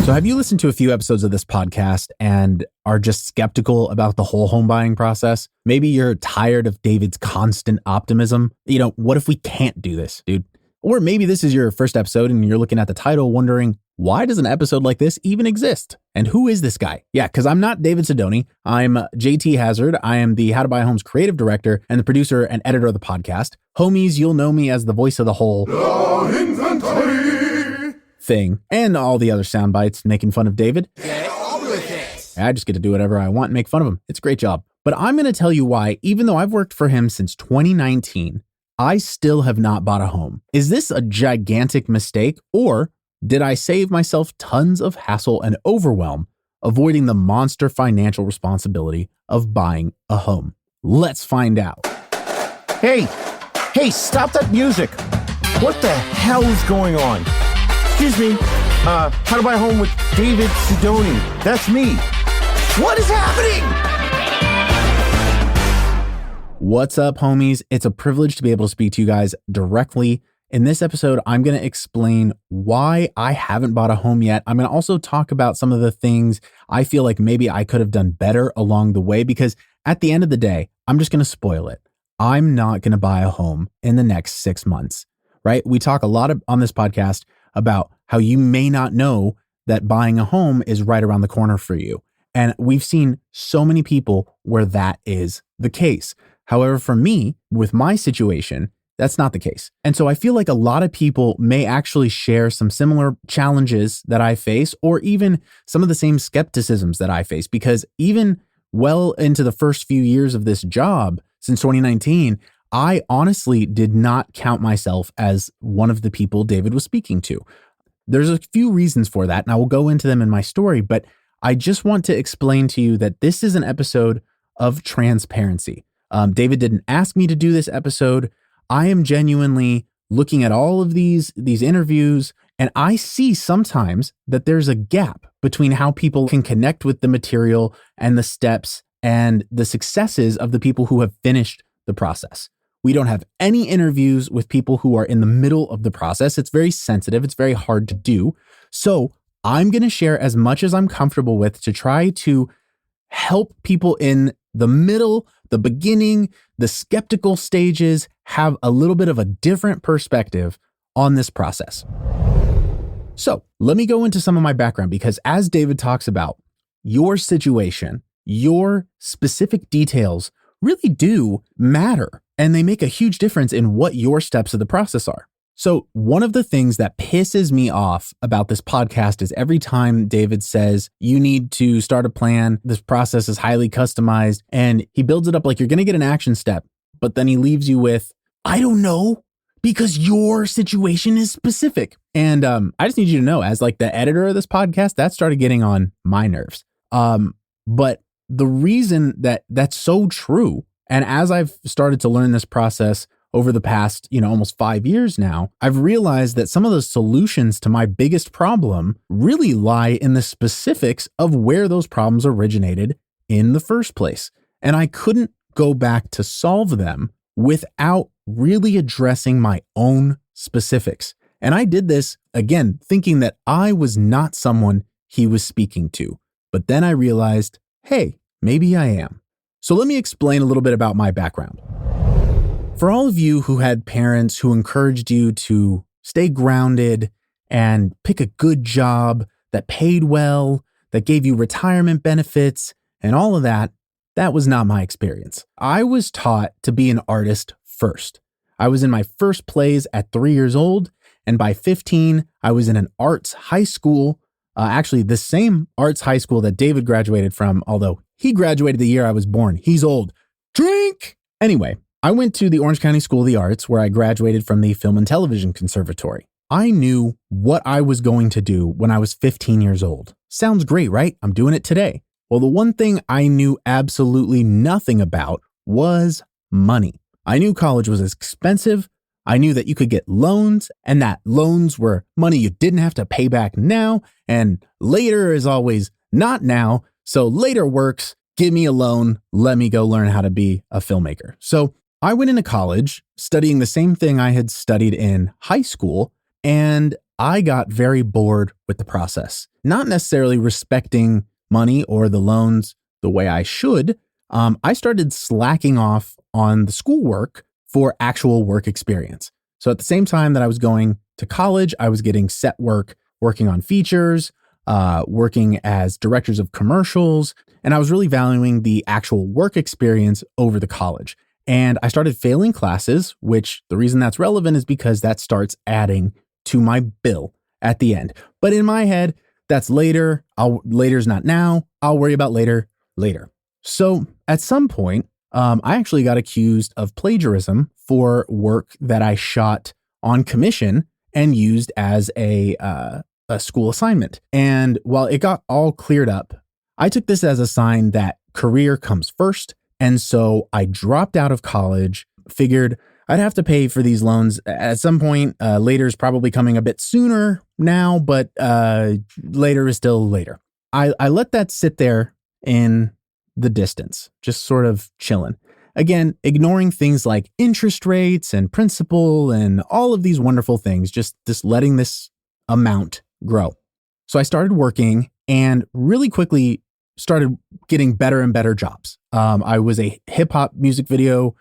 So have you listened to a few episodes of this podcast and are just skeptical about the whole home buying process? Maybe you're tired of David's constant optimism. What if we can't do this, dude? Or maybe this is your first episode and you're looking at the title wondering, why does an episode like this even exist? And who is this guy? Yeah, because I'm not David Sidoni. I'm JT Hazard. I am the How to Buy Homes creative director and the producer and editor of the podcast. Homies, you'll know me as the voice of the whole thing and all the other sound bites making fun of David. Get on with it. I just get to do whatever I want and make fun of him. It's a great job. But I'm going to tell you why, even though I've worked for him since 2019, I still have not bought a home. Is this a gigantic mistake, or did I save myself tons of hassle and overwhelm avoiding the monster financial responsibility of buying a home? Let's find out. Hey, stop that music. What the hell is going on? Excuse me, How to Buy a Home with David Sidoni. That's me. What is happening? What's up, homies? It's a privilege to be able to speak to you guys directly. In this episode, I'm going to explain why I haven't bought a home yet. I'm going to also talk about some of the things I feel like maybe I could have done better along the way, because at the end of the day, I'm just going to spoil it. I'm not going to buy a home in the next 6 months, right? We talk a lot on this podcast about how you may not know that buying a home is right around the corner for you. And we've seen so many people where that is the case. However, for me, with my situation, that's not the case. And so I feel like a lot of people may actually share some similar challenges that I face, or even some of the same skepticisms that I face, because even well into the first few years of this job since 2019, I honestly did not count myself as one of the people David was speaking to. There's a few reasons for that, and I will go into them in my story, but I just want to explain to you that this is an episode of transparency. David didn't ask me to do this episode. I am genuinely looking at all of these interviews, and I see sometimes that there's a gap between how people can connect with the material and the steps and the successes of the people who have finished the process. We don't have any interviews with people who are in the middle of the process. It's very sensitive. It's very hard to do. So I'm going to share as much as I'm comfortable with to try to help people in the middle, the beginning, the skeptical stages have a little bit of a different perspective on this process. So let me go into some of my background, because as David talks about, your situation, your specific details really do matter, and they make a huge difference in what your steps of the process are. So one of the things that pisses me off about this podcast is every time David says, you need to start a plan, this process is highly customized, and he builds it up like you're going to get an action step, but then he leaves you with, I don't know, because your situation is specific. And I just need you to know, as like the editor of this podcast, that started getting on my nerves. But the reason that that's so true, and as I've started to learn this process over the past, almost 5 years now, I've realized that some of the solutions to my biggest problem really lie in the specifics of where those problems originated in the first place. And I couldn't go back to solve them without really addressing my own specifics. And I did this, again, thinking that I was not someone he was speaking to. But then I realized, hey, maybe I am. So let me explain a little bit about my background. For all of you who had parents who encouraged you to stay grounded and pick a good job that paid well, that gave you retirement benefits and all of that, that was not my experience. I was taught to be an artist first. I was in my first plays at 3 years old, and by 15, I was in an arts high school, actually the same arts high school that David graduated from, although he graduated the year I was born. He's old. Drink! Anyway, I went to the Orange County School of the Arts, where I graduated from the Film and Television Conservatory. I knew what I was going to do when I was 15 years old. Sounds great, right? I'm doing it today. Well, the one thing I knew absolutely nothing about was money. I knew college was expensive. I knew that you could get loans, and that loans were money you didn't have to pay back now, and later is always not now. So later works. Give me a loan. Let me go learn how to be a filmmaker. So I went into college studying the same thing I had studied in high school, and I got very bored with the process, not necessarily respecting money or the loans the way I should. I started slacking off on the schoolwork for actual work experience. So at the same time that I was going to college, I was getting set work, working on features, working as directors of commercials, and I was really valuing the actual work experience over the college. And I started failing classes, which the reason that's relevant is because that starts adding to my bill at the end. But in my head, that's later. Later's not now. I'll worry about later. So at some point, I actually got accused of plagiarism for work that I shot on commission and used as a school assignment. And while it got all cleared up, I took this as a sign that career comes first. And so I dropped out of college, figured I'd have to pay for these loans at some point. Later is probably coming a bit sooner now, but later is still later. I let that sit there in the distance, just sort of chilling. Again, ignoring things like interest rates and principal and all of these wonderful things, just letting this amount grow. So I started working and really quickly started getting better and better jobs. I was a hip hop music video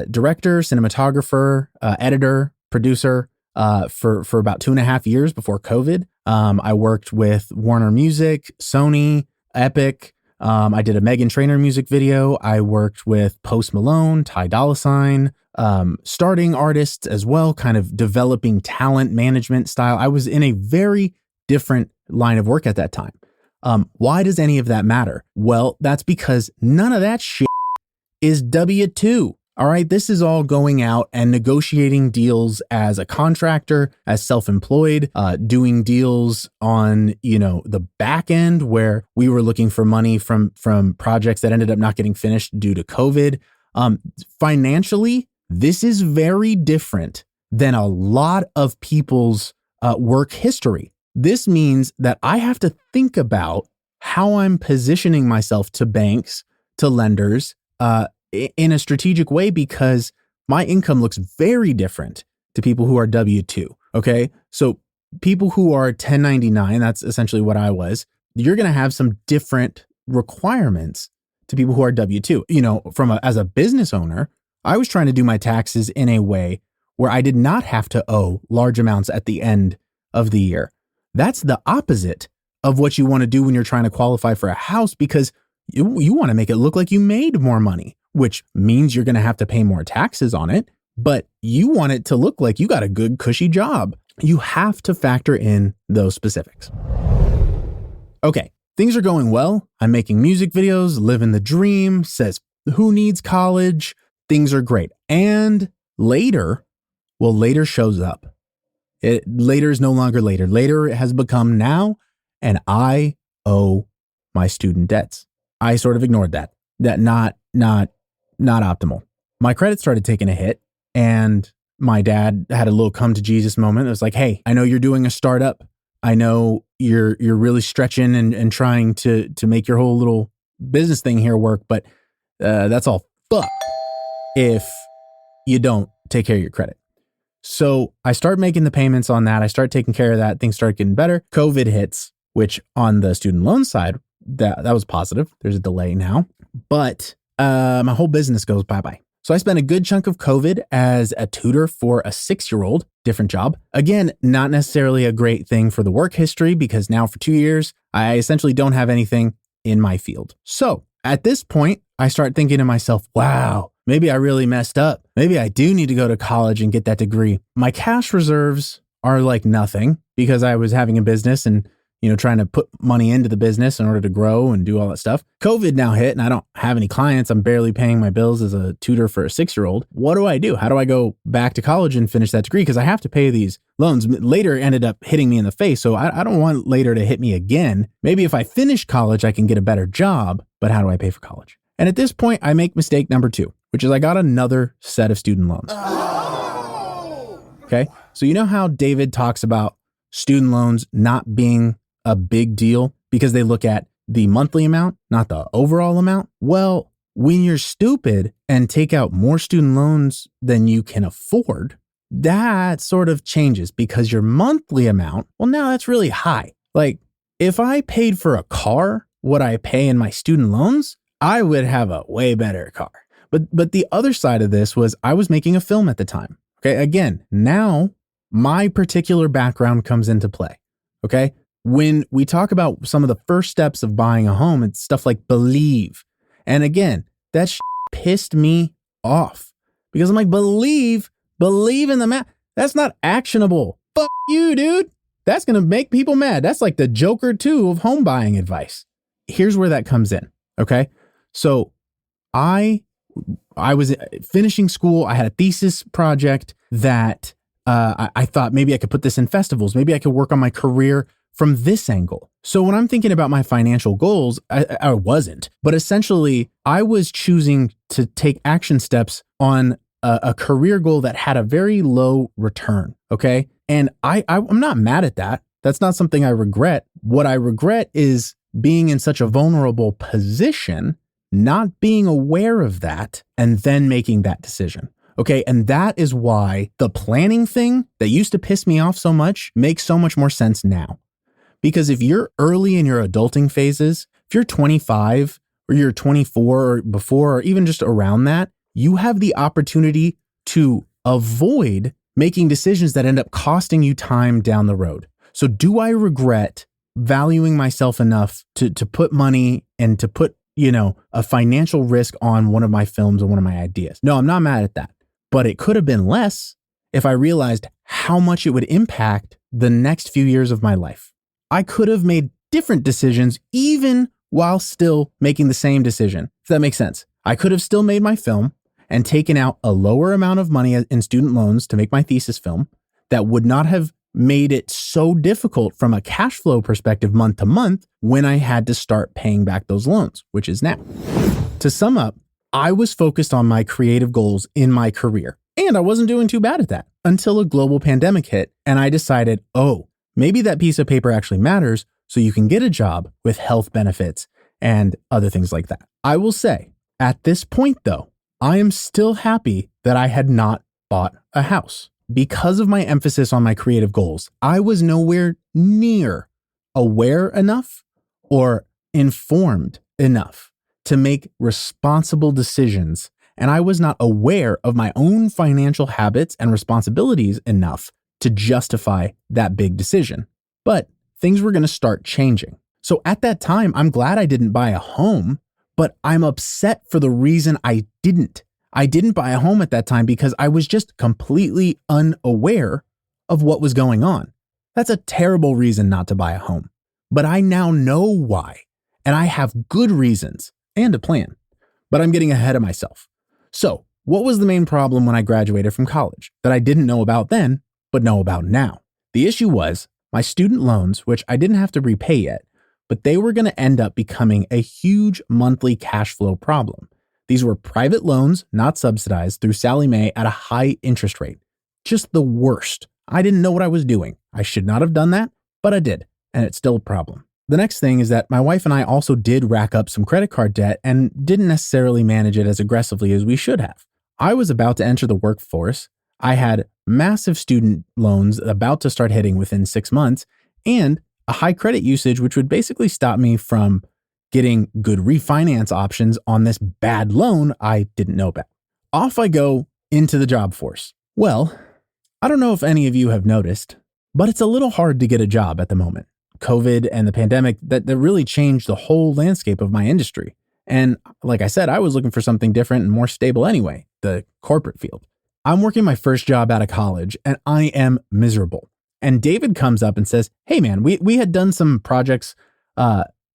director, cinematographer, editor, producer for about 2.5 years before COVID. I worked with Warner Music, Sony, Epic. I did a Meghan Trainor music video. I worked with Post Malone, Ty Dolla $ign, starting artists as well, kind of developing talent management style. I was in a very different line of work at that time. Why does any of that matter? Well, that's because none of that shit is W-2. All right. This is all going out and negotiating deals as a contractor, as self-employed, doing deals on, the back end where we were looking for money from projects that ended up not getting finished due to COVID. Financially, this is very different than a lot of people's work history. This means that I have to think about how I'm positioning myself to banks, to lenders, in a strategic way, because my income looks very different to people who are W-2. Okay. So people who are 1099, that's essentially what I was, you're going to have some different requirements to people who are W-2. As a business owner, I was trying to do my taxes in a way where I did not have to owe large amounts at the end of the year. That's the opposite of what you want to do when you're trying to qualify for a house, because you want to make it look like you made more money, which means you're going to have to pay more taxes on it, but you want it to look like you got a good, cushy job. You have to factor in those specifics. Okay, things are going well. I'm making music videos, living the dream, says who needs college? Things are great. And later shows up. Later is no longer later. Later has become now, and I owe my student debts. I sort of ignored that. Not optimal. My credit started taking a hit, and my dad had a little come to Jesus moment. It was like, hey, I know you're doing a startup. I know you're really stretching and trying to make your whole little business thing here work, but that's all fuck if you don't take care of your credit. So I start making the payments on that. I start taking care of that. Things start getting better. COVID hits, which on the student loan side, that was positive. There's a delay now, but my whole business goes bye-bye. So I spent a good chunk of COVID as a tutor for a 6-year-old, different job. Again, not necessarily a great thing for the work history, because now for 2 years, I essentially don't have anything in my field. So at this point, I start thinking to myself, wow, maybe I really messed up. Maybe I do need to go to college and get that degree. My cash reserves are like nothing, because I was having a business and trying to put money into the business in order to grow and do all that stuff. COVID now hit and I don't have any clients. I'm barely paying my bills as a tutor for a 6-year-old. What do I do? How do I go back to college and finish that degree? Because I have to pay these loans. Later ended up hitting me in the face. So I don't want later to hit me again. Maybe if I finish college, I can get a better job, but how do I pay for college? And at this point, I make mistake number 2, which is I got another set of student loans. Okay. So you know how David talks about student loans not being a big deal because they look at the monthly amount, not the overall amount? Well, when you're stupid and take out more student loans than you can afford, that sort of changes because your monthly amount, well, now that's really high. Like if I paid for a car, what I pay in my student loans, I would have a way better car. But the other side of this was I was making a film at the time. Okay. Again, now my particular background comes into play. Okay. When we talk about some of the first steps of buying a home, it's stuff like believe. And again, that pissed me off because I'm like, believe in the math. That's not actionable. Fuck you, dude. That's going to make people mad. That's like the Joker 2 of home buying advice. Here's where that comes in. Okay. So I was finishing school. I had a thesis project that I thought maybe I could put this in festivals. Maybe I could work on my career from this angle. So when I'm thinking about my financial goals, I wasn't. But essentially, I was choosing to take action steps on a career goal that had a very low return. Okay. And I'm not mad at that. That's not something I regret. What I regret is being in such a vulnerable position, not being aware of that, and then making that decision. Okay. And that is why the planning thing that used to piss me off so much makes so much more sense now. Because if you're early in your adulting phases, if you're 25 or you're 24 or before, or even just around that, you have the opportunity to avoid making decisions that end up costing you time down the road. So do I regret valuing myself enough to put money and to put, a financial risk on one of my films or one of my ideas? No, I'm not mad at that. But it could have been less if I realized how much it would impact the next few years of my life. I could have made different decisions even while still making the same decision, if that makes sense. I could have still made my film and taken out a lower amount of money in student loans to make my thesis film that would not have made it so difficult from a cash flow perspective month to month when I had to start paying back those loans, which is now. To sum up, I was focused on my creative goals in my career, and I wasn't doing too bad at that until a global pandemic hit, and I decided, maybe that piece of paper actually matters, so you can get a job with health benefits and other things like that. I will say, at this point though, I am still happy that I had not bought a house. Because of my emphasis on my creative goals, I was nowhere near aware enough or informed enough to make responsible decisions. And I was not aware of my own financial habits and responsibilities enough to justify that big decision. But things were going to start changing. So at that time, I'm glad I didn't buy a home, but I'm upset for the reason I didn't. I didn't buy a home at that time because I was just completely unaware of what was going on. That's a terrible reason not to buy a home. But I now know why, and I have good reasons and a plan, but I'm getting ahead of myself. So what was the main problem when I graduated from college that I didn't know about then, but know about now? The issue was my student loans, which I didn't have to repay yet, but they were going to end up becoming a huge monthly cash flow problem. These were private loans, not subsidized, through Sallie Mae at a high interest rate. Just the worst. I didn't know what I was doing. I should not have done that, but I did, and it's still a problem. The next thing is that my wife and I also did rack up some credit card debt and didn't necessarily manage it as aggressively as we should have. I was about to enter the workforce. I had massive student loans about to start hitting within 6 months and a high credit usage, which would basically stop me from getting good refinance options on this bad loan I didn't know about. Off I go into the job force. Well, I don't know if any of you have noticed, but it's a little hard to get a job at the moment. COVID and the pandemic, that really changed the whole landscape of my industry. And like I said, I was looking for something different and more stable anyway, the corporate field. I'm working my first job out of college and I am miserable. And David comes up and says, hey man, we had done some projects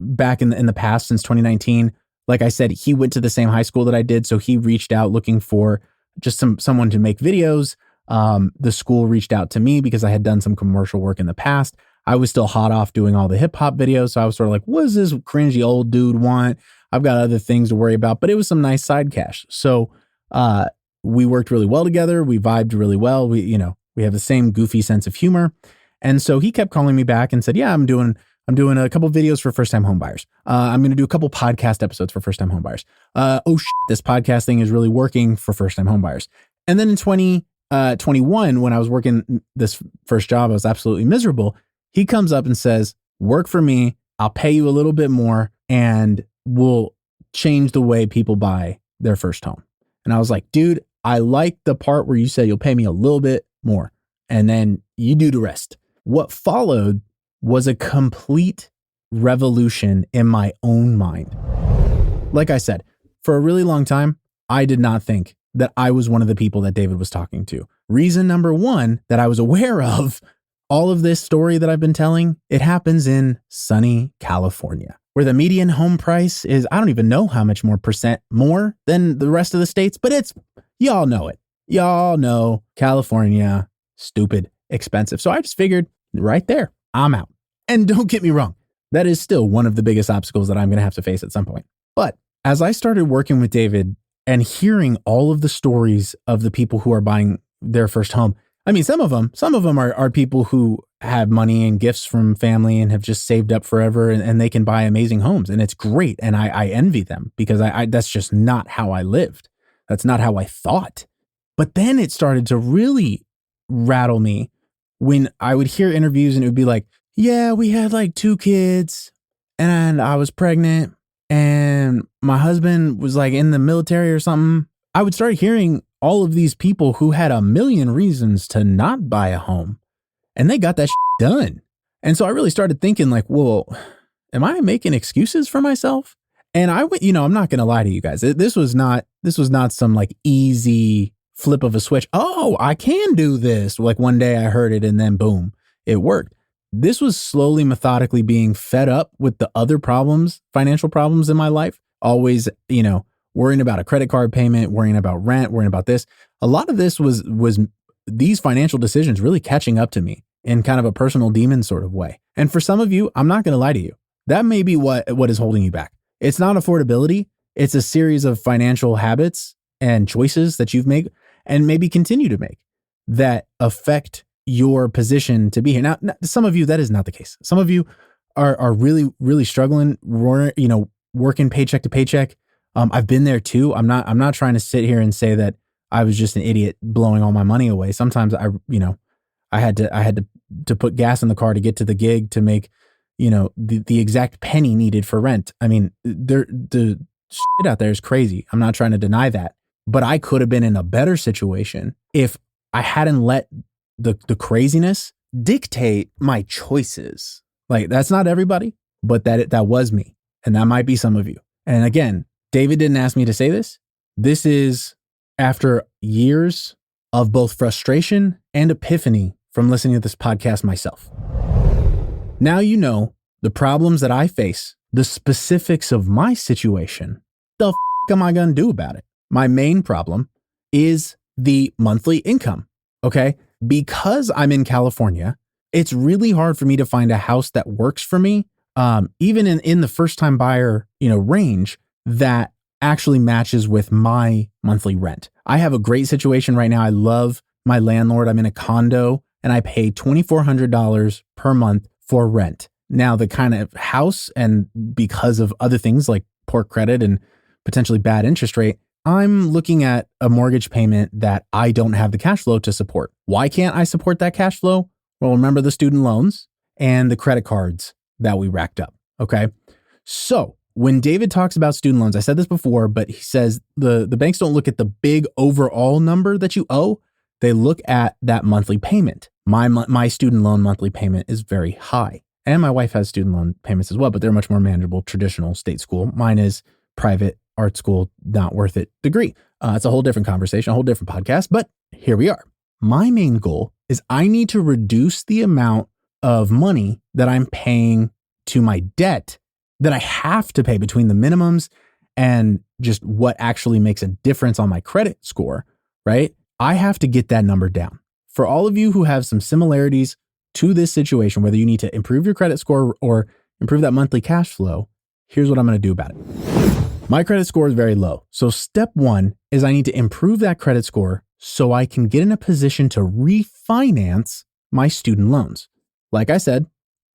back in the past since 2019. Like I said, he went to the same high school that I did. So he reached out looking for just someone to make videos. The school reached out to me because I had done some commercial work in the past. I was still hot off doing all the hip hop videos. So I was sort of like, what does this cringy old dude want? I've got other things to worry about, but it was some nice side cash. So, we worked really well together. We vibed really well. We have the same goofy sense of humor. And so he kept calling me back and said, yeah, I'm doing a couple videos for first-time homebuyers. I'm going to do a couple podcast episodes for first-time homebuyers. This podcast thing is really working for first-time homebuyers. And then in 21, when I was working this first job, I was absolutely miserable. He comes up and says, work for me. I'll pay you a little bit more and we'll change the way people buy their first home. And I was like, dude, I like the part where you say you'll pay me a little bit more and then you do the rest. What followed was a complete revolution in my own mind. Like I said, for a really long time, I did not think that I was one of the people that David was talking to. Reason number one that I was aware of, all of this story that I've been telling, it happens in sunny California, where the median home price is, I don't even know how much more percent more than the rest of the states, but y'all know it. Y'all know California, stupid, expensive. So I just figured right there, I'm out. And don't get me wrong, that is still one of the biggest obstacles that I'm going to have to face at some point. But as I started working with David and hearing all of the stories of the people who are buying their first home, I mean, some of them are people who have money and gifts from family and have just saved up forever and they can buy amazing homes. And it's great. And I envy them because I that's just not how I lived. That's not how I thought. But then it started to really rattle me when I would hear interviews and it would be like, yeah, we had like 2 kids and I was pregnant and my husband was like in the military or something. I would start hearing all of these people who had a million reasons to not buy a home and they got that done. And so I really started thinking like, well, am I making excuses for myself? And I'm not going to lie to you guys. This was not some like easy flip of a switch. Oh, I can do this. Like one day I heard it and then boom, it worked. This was slowly, methodically being fed up with the other problems, financial problems in my life. Always, worrying about a credit card payment, worrying about rent, worrying about this. A lot of this was these financial decisions really catching up to me in kind of a personal demon sort of way. And for some of you, I'm not going to lie to you. That may be what is holding you back. It's not affordability. It's a series of financial habits and choices that you've made and maybe continue to make that affect your position to be here. Now, some of you, that is not the case. Some of you are really, really struggling, working paycheck to paycheck. I've been there too. I'm not trying to sit here and say that I was just an idiot blowing all my money away. Sometimes I had to put gas in the car to get to the gig to make, the exact penny needed for rent. I mean, the shit out there is crazy. I'm not trying to deny that, but I could have been in a better situation if I hadn't let the craziness dictate my choices. Like that's not everybody, but that was me. And that might be some of you. And again, David didn't ask me to say this. This is after years of both frustration and epiphany from listening to this podcast myself. Now you know the problems that I face, the specifics of my situation. The am I going to do about it? My main problem is the monthly income. Okay. Because I'm in California, it's really hard for me to find a house that works for me. Even in the first time buyer, range that actually matches with my monthly rent. I have a great situation right now. I love my landlord. I'm in a condo and I pay $2,400 per month for rent. Now the kind of house, and because of other things like poor credit and potentially bad interest rate, I'm looking at a mortgage payment that I don't have the cash flow to support. Why can't I support that cash flow? Well, remember the student loans and the credit cards that we racked up. Okay. So when David talks about student loans, I said this before, but he says the banks don't look at the big overall number that you owe. They look at that monthly payment. My student loan monthly payment is very high. And my wife has student loan payments as well, but they're much more manageable, traditional state school. Mine is private art school, not worth it degree. It's a whole different conversation, a whole different podcast, but here we are. My main goal is I need to reduce the amount of money that I'm paying to my debt that I have to pay between the minimums and just what actually makes a difference on my credit score, right? I have to get that number down. For all of you who have some similarities to this situation, whether you need to improve your credit score or improve that monthly cash flow, here's what I'm going to do about it. My credit score is very low. So step one is I need to improve that credit score so I can get in a position to refinance my student loans. Like I said,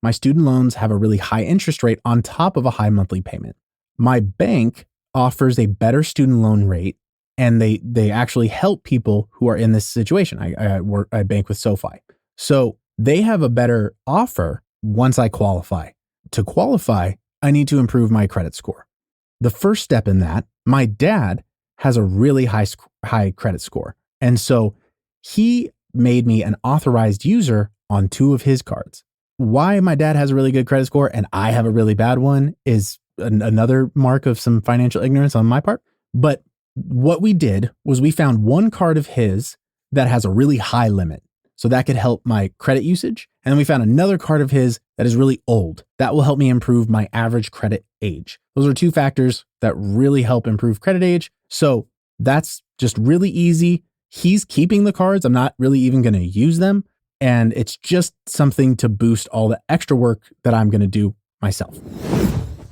my student loans have a really high interest rate on top of a high monthly payment. My bank offers a better student loan rate and they actually help people who are in this situation. I bank with SoFi. So they have a better offer once I qualify. To qualify, I need to improve my credit score. The first step in that, my dad has a really high credit score. And so he made me an authorized user on 2 of his cards. Why my dad has a really good credit score and I have a really bad one is another mark of some financial ignorance on my part. But what we did was we found one card of his that has a really high limit. So that could help my credit usage. And then we found another card of his that is really old. That will help me improve my average credit age. Those are 2 factors that really help improve credit age. So that's just really easy. He's keeping the cards. I'm not really even going to use them. And it's just something to boost all the extra work that I'm going to do myself.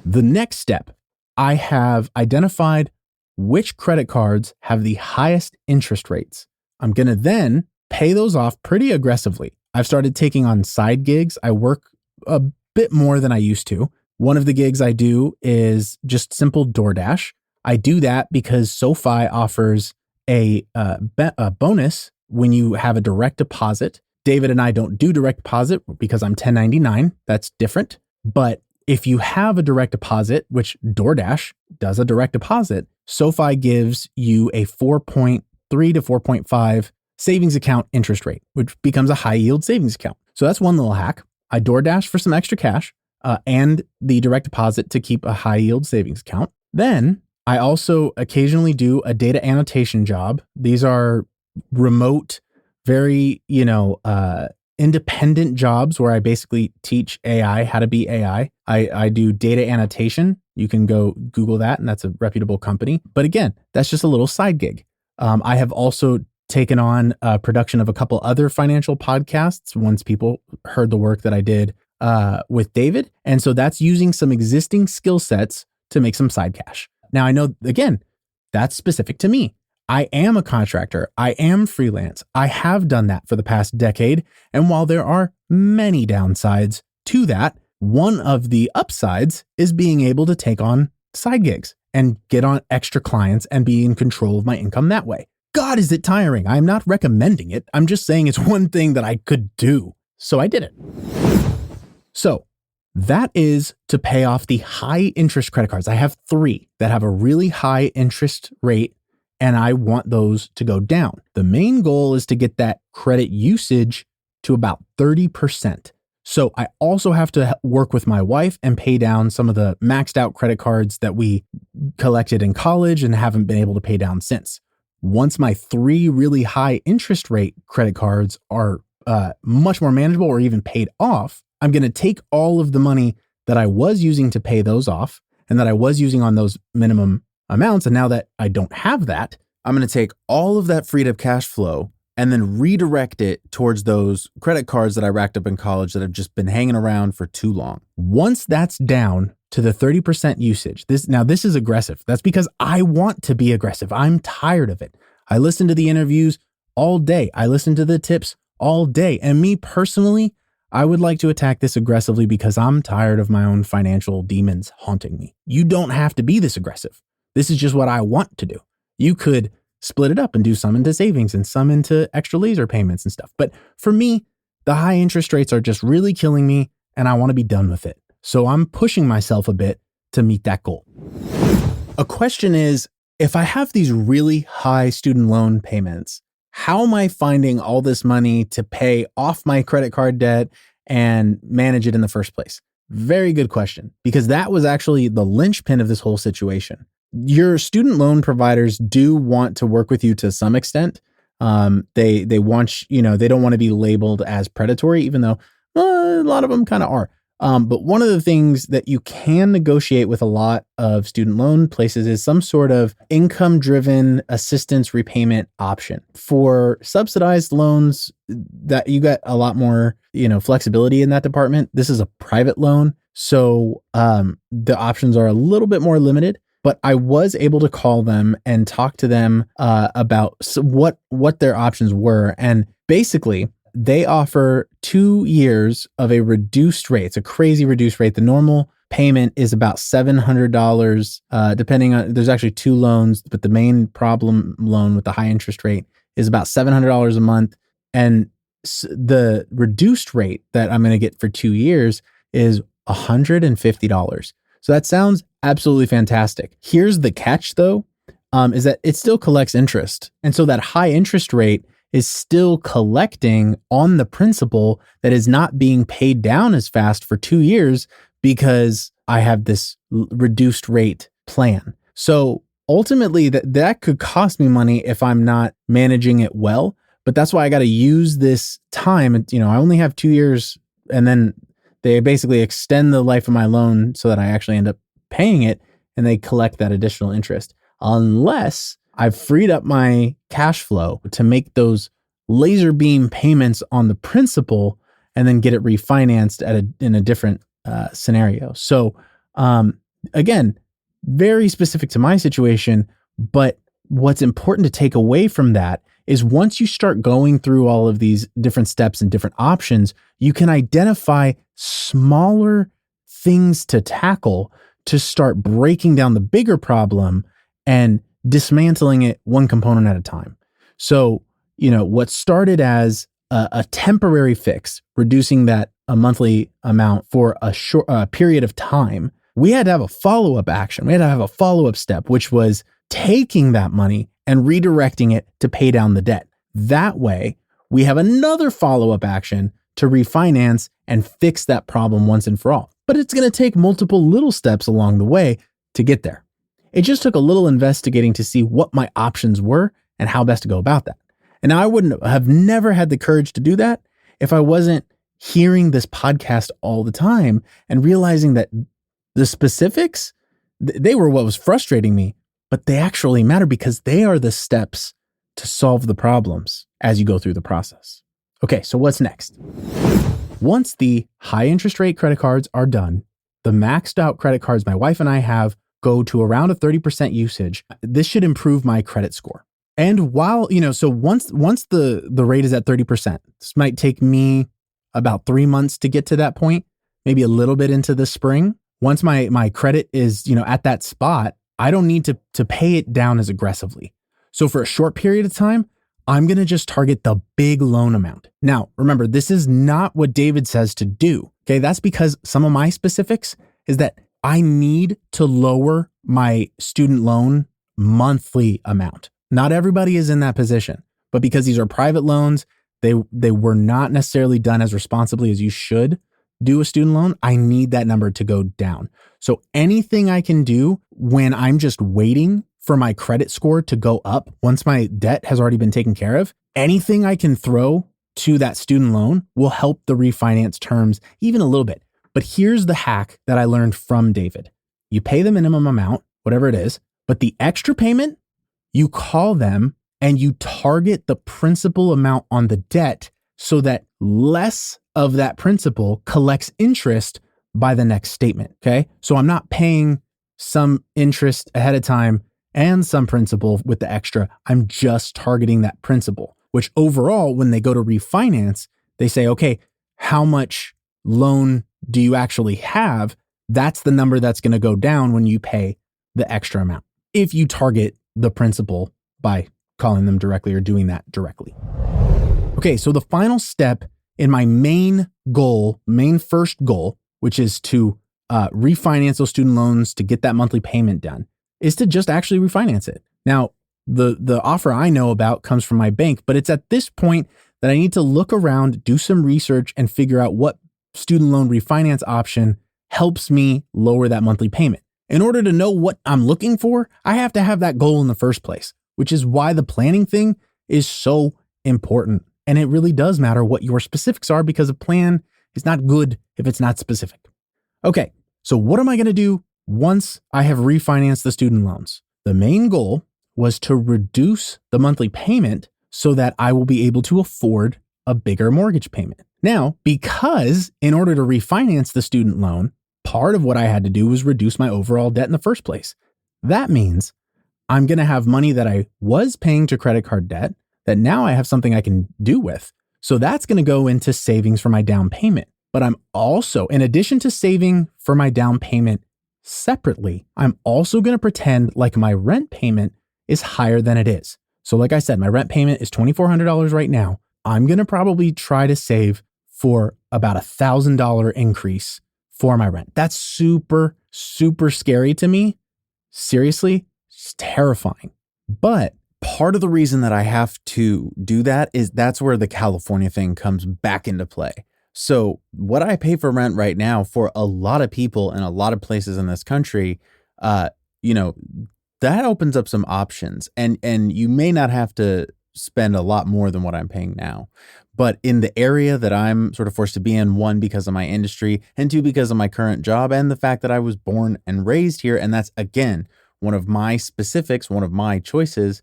The next step, I have identified which credit cards have the highest interest rates. I'm going to then pay those off pretty aggressively. I've started taking on side gigs. I work a bit more than I used to. One of the gigs I do is just simple DoorDash. I do that because SoFi offers a bonus when you have a direct deposit. David and I don't do direct deposit because I'm 1099. That's different. But if you have a direct deposit, which DoorDash does a direct deposit, SoFi gives you a 4.3 to 4.5 savings account interest rate, which becomes a high yield savings account. So that's one little hack. I DoorDash for some extra cash and the direct deposit to keep a high yield savings account. Then I also occasionally do a data annotation job. These are remote, very, independent jobs where I basically teach AI how to be AI. I do data annotation. You can go Google that, and that's a reputable company. But again, that's just a little side gig. I have also taken on production of a couple other financial podcasts once people heard the work that I did with David. And so that's using some existing skill sets to make some side cash. Now, I know, again, that's specific to me. I am a contractor. I am freelance. I have done that for the past decade. And while there are many downsides to that, one of the upsides is being able to take on side gigs and get on extra clients and be in control of my income that way. God, is it tiring? I'm not recommending it. I'm just saying it's one thing that I could do. So I did it. So that is to pay off the high interest credit cards. I have 3 that have a really high interest rate, and I want those to go down. The main goal is to get that credit usage to about 30%. So I also have to work with my wife and pay down some of the maxed out credit cards that we collected in college and haven't been able to pay down since. Once my 3 really high interest rate credit cards are much more manageable or even paid off, I'm going to take all of the money that I was using to pay those off and that I was using on those minimum amounts. And now that I don't have that, I'm going to take all of that freed up cash flow and then redirect it towards those credit cards that I racked up in college that have just been hanging around for too long. Once that's down to the 30% usage, this is aggressive. That's because I want to be aggressive. I'm tired of it. I listen to the interviews all day. I listen to the tips all day. And me personally, I would like to attack this aggressively because I'm tired of my own financial demons haunting me. You don't have to be this aggressive. This is just what I want to do. You could split it up and do some into savings and some into extra laser payments and stuff. But for me, the high interest rates are just really killing me and I want to be done with it. So I'm pushing myself a bit to meet that goal. A question is, if I have these really high student loan payments, how am I finding all this money to pay off my credit card debt and manage it in the first place? Very good question, because that was actually the linchpin of this whole situation. Your student loan providers do want to work with you to some extent. They want, they don't want to be labeled as predatory, even though a lot of them kind of are. But one of the things that you can negotiate with a lot of student loan places is some sort of income-driven assistance repayment option. For subsidized loans, that you got a lot more, flexibility in that department. This is a private loan, so the options are a little bit more limited. But I was able to call them and talk to them about what their options were, and basically, they offer 2 years of a reduced rate. It's a crazy reduced rate. The normal payment is about $700, depending on, there's actually two loans, but the main problem loan with the high interest rate is about $700 a month. And the reduced rate that I'm going to get for 2 years is $150. So that sounds absolutely fantastic. Here's the catch though, is that it still collects interest. And so that high interest rate is still collecting on the principal that is not being paid down as fast for 2 years because I have this reduced rate plan. So ultimately that could cost me money if I'm not managing it well. But that's why I got to use this time. I only have 2 years, and then they basically extend the life of my loan so that I actually end up paying it, and they collect that additional interest. Unless I've freed up my cash flow to make those laser beam payments on the principal and then get it refinanced in a different scenario. So again, very specific to my situation, but what's important to take away from that is once you start going through all of these different steps and different options, you can identify smaller things to tackle to start breaking down the bigger problem and dismantling it one component at a time. So, what started as a temporary fix, reducing that a monthly amount for a short period of time, we had to have a follow-up action. We had to have a follow-up step, which was taking that money and redirecting it to pay down the debt. That way, we have another follow-up action to refinance and fix that problem once and for all. But it's going to take multiple little steps along the way to get there. It just took a little investigating to see what my options were and how best to go about that. And I wouldn't have never had the courage to do that if I wasn't hearing this podcast all the time and realizing that the specifics, they were what was frustrating me, but they actually matter because they are the steps to solve the problems as you go through the process. Okay, so what's next? Once the high interest rate credit cards are done, the maxed out credit cards my wife and I have go to around a 30% usage. This should improve my credit score. And while, so once the rate is at 30%, this might take me about 3 months to get to that point, maybe a little bit into the spring. Once my credit is, at that spot, I don't need to pay it down as aggressively. So for a short period of time, I'm going to just target the big loan amount. Now, remember, this is not what David says to do. Okay. That's because some of my specifics is that I need to lower my student loan monthly amount. Not everybody is in that position, but because these are private loans, they were not necessarily done as responsibly as you should do a student loan. I need that number to go down. So anything I can do when I'm just waiting for my credit score to go up, once my debt has already been taken care of, anything I can throw to that student loan will help the refinance terms even a little bit. But here's the hack that I learned from David. You pay the minimum amount, whatever it is, but the extra payment, you call them and you target the principal amount on the debt so that less of that principal collects interest by the next statement. Okay. So I'm not paying some interest ahead of time and some principal with the extra. I'm just targeting that principal, which overall, when they go to refinance, they say, okay, how much loan do you actually have? That's the number that's going to go down when you pay the extra amount. If you target the principal by calling them directly or doing that directly. Okay, so the final step in my main first goal, which is to refinance those student loans to get that monthly payment done, is to just actually refinance it. Now, the offer I know about comes from my bank, but it's at this point that I need to look around, do some research, and figure out what student loan refinance option helps me lower that monthly payment. In order to know what I'm looking for, I have to have that goal in the first place, which is why the planning thing is so important. And it really does matter what your specifics are because a plan is not good if it's not specific. Okay, so what am I going to do once I have refinanced the student loans? The main goal was to reduce the monthly payment so that I will be able to afford a bigger mortgage payment. Now, because in order to refinance the student loan, part of what I had to do was reduce my overall debt in the first place. That means I'm going to have money that I was paying to credit card debt that now I have something I can do with. So that's going to go into savings for my down payment. But I'm also, in addition to saving for my down payment separately, I'm also going to pretend like my rent payment is higher than it is. So like I said, my rent payment is $2,400 right now. I'm going to probably try to save for about $1,000 increase for my rent. That's super, super scary to me. Seriously, it's terrifying. But part of the reason that I have to do that is that's where the California thing comes back into play. So what I pay for rent right now for a lot of people in a lot of places in this country, that opens up some options, and you may not have to spend a lot more than what I'm paying now. But in the area that I'm sort of forced to be in, one, because of my industry, and two, because of my current job and the fact that I was born and raised here, and that's, again, one of my specifics, one of my choices,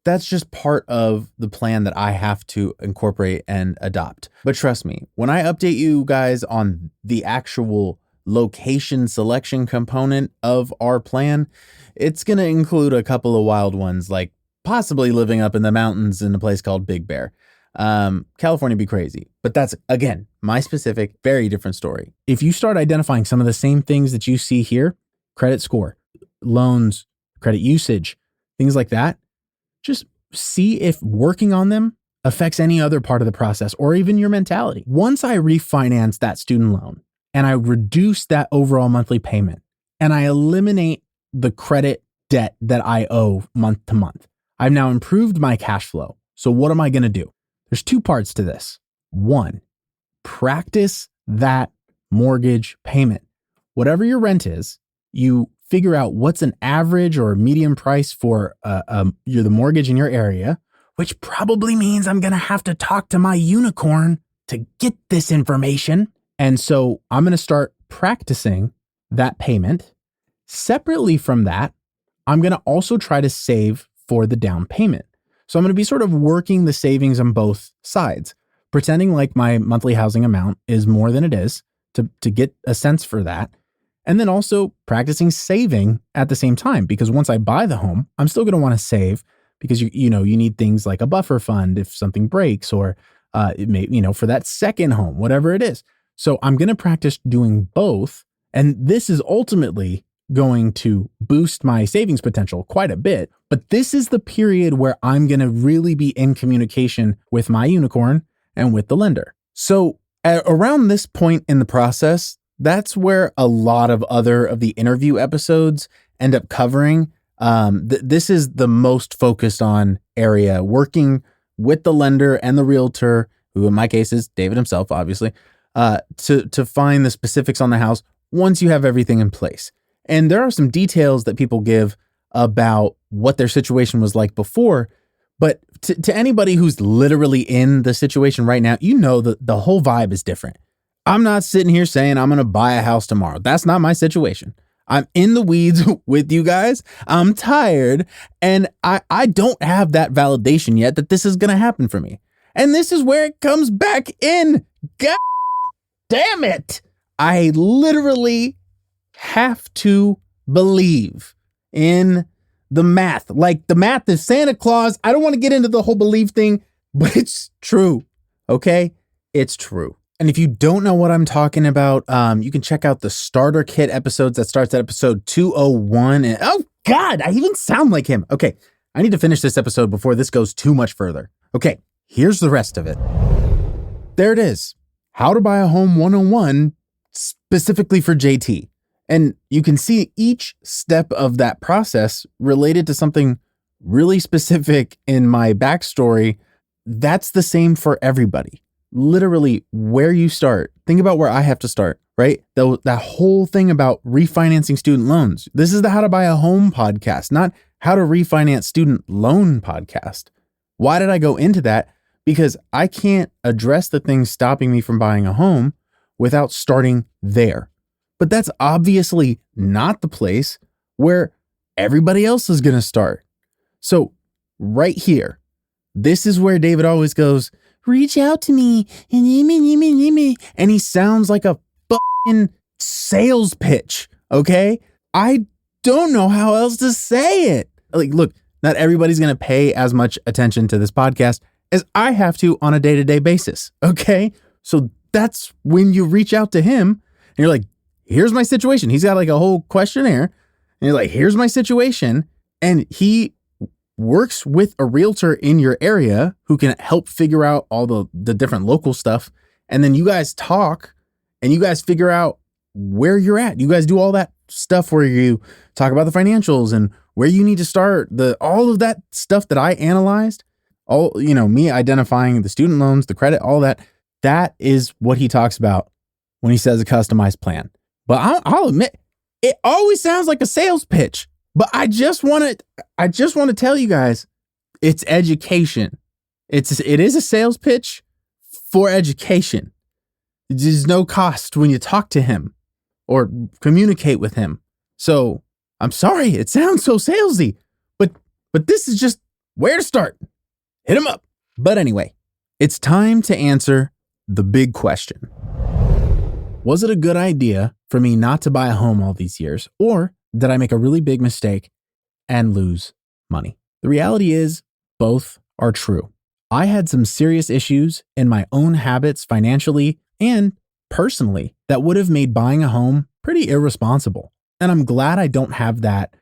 that's just part of the plan that I have to incorporate and adopt. But trust me, when I update you guys on the actual location selection component of our plan, it's going to include a couple of wild ones, like possibly living up in the mountains in a place called Big Bear. California be crazy, but that's, again, my specific, very different story. If you start identifying some of the same things that you see here, credit score, loans, credit usage, things like that, just see if working on them affects any other part of the process or even your mentality. Once I refinance that student loan and I reduce that overall monthly payment and I eliminate the credit debt that I owe month to month, I've now improved my cash flow. So what am I going to do? There's two parts to this. One, practice that mortgage payment. Whatever your rent is, you figure out what's an average or medium price for the mortgage in your area, which probably means I'm going to have to talk to my unicorn to get this information. And so I'm going to start practicing that payment. Separately from that, I'm going to also try to save for the down payment. So I'm going to be sort of working the savings on both sides, pretending like my monthly housing amount is more than it is to get a sense for that. And then also practicing saving at the same time, because once I buy the home, I'm still going to want to save because you need things like a buffer fund if something breaks, or for that second home, whatever it is. So I'm going to practice doing both. And this is ultimately going to boost my savings potential quite a bit. But this is the period where I'm going to really be in communication with my unicorn and with the lender. So around this point in the process, that's where a lot of the interview episodes end up covering. This is the most focused on area, working with the lender and the realtor, who in my case is David himself, obviously, to find the specifics on the house once you have everything in place. And there are some details that people give about what their situation was like before. But to anybody who's literally in the situation right now, the whole vibe is different. I'm not sitting here saying I'm going to buy a house tomorrow. That's not my situation. I'm in the weeds with you guys. I'm tired. And I don't have that validation yet that this is going to happen for me. And this is where it comes back in. God damn it. I literally have to believe in the math. Like, the math is Santa Claus. I don't want to get into the whole belief thing, but it's true. Okay? It's true. And if you don't know what I'm talking about, you can check out the starter kit episodes. That starts at episode 201. And oh God, I even sound like him. Okay, I need to finish this episode before this goes too much further. Okay, here's the rest of it. There it is. How to buy a home 101 specifically for JT. And you can see each step of that process related to something really specific in my backstory. That's the same for everybody. Literally where you start. Think about where I have to start, right? That whole thing about refinancing student loans. This is the How to Buy a Home podcast, not How to Refinance Student Loan podcast. Why did I go into that? Because I can't address the things stopping me from buying a home without starting there. But that's obviously not the place where everybody else is going to start. So right here, this is where David always goes, reach out to me. And he sounds like a fucking sales pitch. Okay. I don't know how else to say it. Like, look, not everybody's going to pay as much attention to this podcast as I have to on a day-to-day basis. Okay. So that's when you reach out to him and you're like, here's my situation. He's got like a whole questionnaire and you're like, here's my situation. And he works with a realtor in your area who can help figure out all the different local stuff. And then you guys talk and you guys figure out where you're at. You guys do all that stuff where you talk about the financials and where you need to start, all of that stuff that I analyzed, me identifying the student loans, the credit, all that. That is what he talks about when he says a customized plan. But I'll admit, it always sounds like a sales pitch. But I just want to tell you guys, it's education. It is a sales pitch for education. There's no cost when you talk to him or communicate with him. So I'm sorry, it sounds so salesy, but this is just where to start. Hit him up. But anyway, it's time to answer the big question. Was it a good idea for me not to buy a home all these years, or did I make a really big mistake and lose money? The reality is both are true. I had some serious issues in my own habits financially and personally that would have made buying a home pretty irresponsible. And I'm glad I don't have that.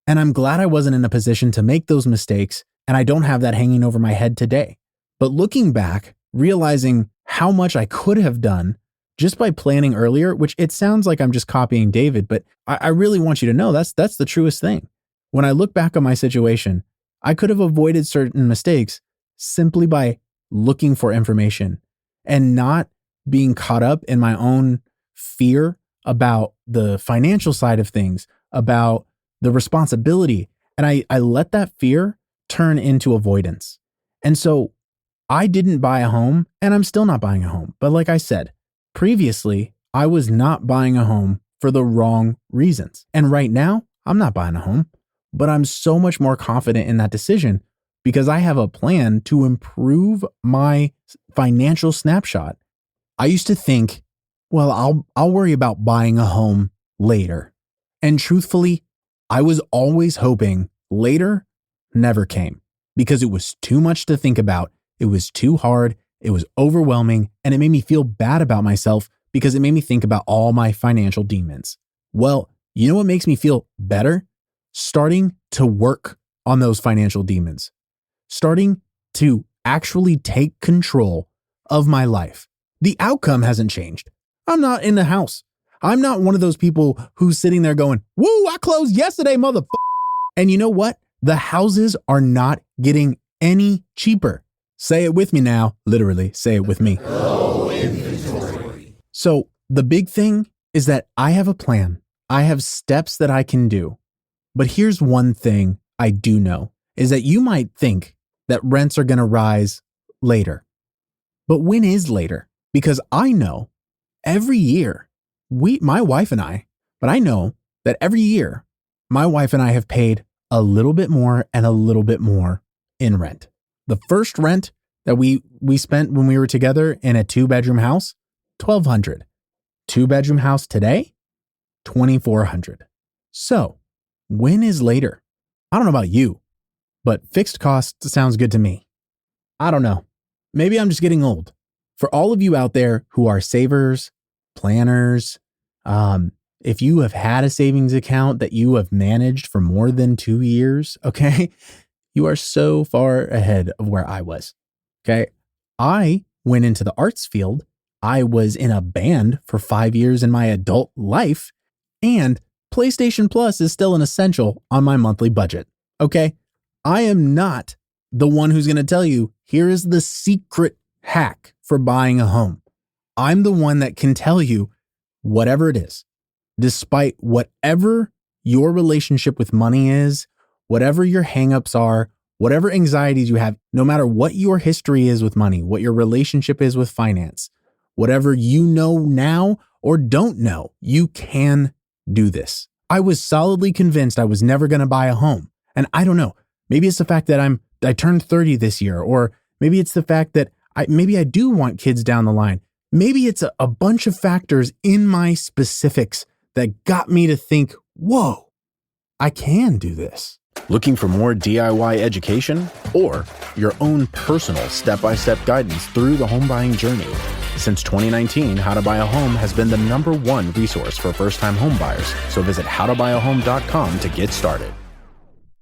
And I'm glad I wasn't in a position to make those mistakes and I don't have that hanging over my head today. But looking back, realizing how much I could have done just by planning earlier, which it sounds like I'm just copying David, but I really want you to know that's the truest thing. When I look back on my situation, I could have avoided certain mistakes simply by looking for information and not being caught up in my own fear about the financial side of things, about the responsibility. And I let that fear turn into avoidance. And so I didn't buy a home and I'm still not buying a home. But like I said, previously, I was not buying a home for the wrong reasons. And right now, I'm not buying a home, but I'm so much more confident in that decision because I have a plan to improve my financial snapshot. I used to think, well, I'll worry about buying a home later. And truthfully, I was always hoping later never came because it was too much to think about. It was too hard. It was overwhelming, and it made me feel bad about myself because it made me think about all my financial demons. Well, you know what makes me feel better? Starting to work on those financial demons. Starting to actually take control of my life. The outcome hasn't changed. I'm not in the house. I'm not one of those people who's sitting there going, woo, I closed yesterday, motherfucker. And you know what? The houses are not getting any cheaper. Say it with me now. Literally, say it with me. Low inventory. So the big thing is that I have a plan. I have steps that I can do. But here's one thing I do know is that you might think that rents are going to rise later. But when is later? Because I know every year, my wife and I, but I know that every year, my wife and I have paid a little bit more and a little bit more in rent. The first rent that we spent when we were together in a 2-bedroom house, $1,200. 2-bedroom house today, $2,400. So when is later? I don't know about you, but fixed costs sounds good to me. I don't know. Maybe I'm just getting old. For all of you out there who are savers, planners, if you have had a savings account that you have managed for more than 2 years, okay, you are so far ahead of where I was. Okay. I went into the arts field. I was in a band for 5 years in my adult life, and PlayStation Plus is still an essential on my monthly budget. Okay. I am not the one who's going to tell you, here is the secret hack for buying a home. I'm the one that can tell you whatever it is, despite whatever your relationship with money is, whatever your hangups are, whatever anxieties you have, no matter what your history is with money, what your relationship is with finance, whatever you know now or don't know, you can do this. I was solidly convinced I was never going to buy a home. And I don't know, maybe it's the fact that I turned 30 this year, or maybe it's the fact that maybe I do want kids down the line. Maybe it's a bunch of factors in my specifics that got me to think, whoa, I can do this. Looking for more DIY education or your own personal step-by-step guidance through the home buying journey? Since 2019, How to Buy a Home has been the #1 resource for first-time home buyers. So visit howtobuy.com to get started.